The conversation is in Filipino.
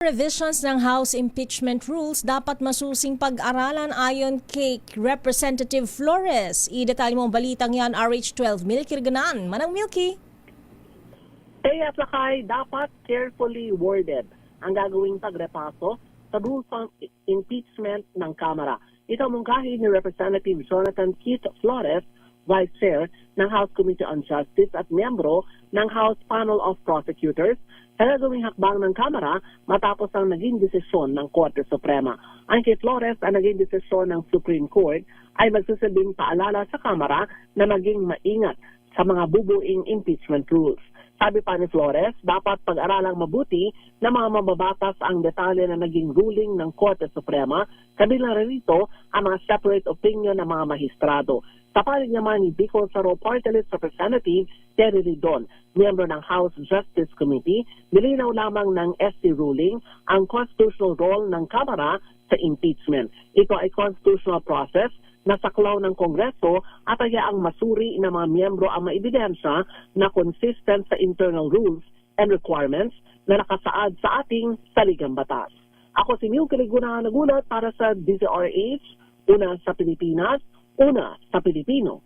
Revisions ng House impeachment rules dapat masusing pag-aralan ayon kay Representative Flores. Idetalye mo ang balitang yan, RH12 Milky Reganan. Manang Milky. Kaya sakay dapat carefully worded ang gagawing pagrepaso sa rules on impeachment ng Kamara. Ito mungkahi ni Representative Jonathan Keith Flores, Vice Chair ng House Committee on Justice at miyembro ng House Panel of Prosecutors sa gagawing hakbang ng Kamara matapos ang naging desisyon ng Korte Suprema. Ang kay Flores, ang naging desisyon ng Supreme Court ay magsisilbing paalala sa Kamara na maging maingat sa mga bubuing impeachment rules. Sabi pa ni Flores, dapat pag-aralang mabuti na mga mababatas ang detalye na naging ruling ng Korte Suprema, kabilang rito ang mga separate opinion ng mga mahistrado. Sa panig naman ni Bicol Saro Party List Representative Terry Ridon, miyembro ng House Justice Committee, nilinaw lamang ng SC ruling ang constitutional role ng Kamara sa impeachment. Ito ay constitutional process na saklaw ng Kongreso at hayaang masuri ng mga miyembro ang maibidensya na consistent sa internal rules and requirements na nakasaad sa ating saligang batas. Ako si Milky Reganan nagulat para sa DZRH, una sa Pilipinas, una sa Pilipino.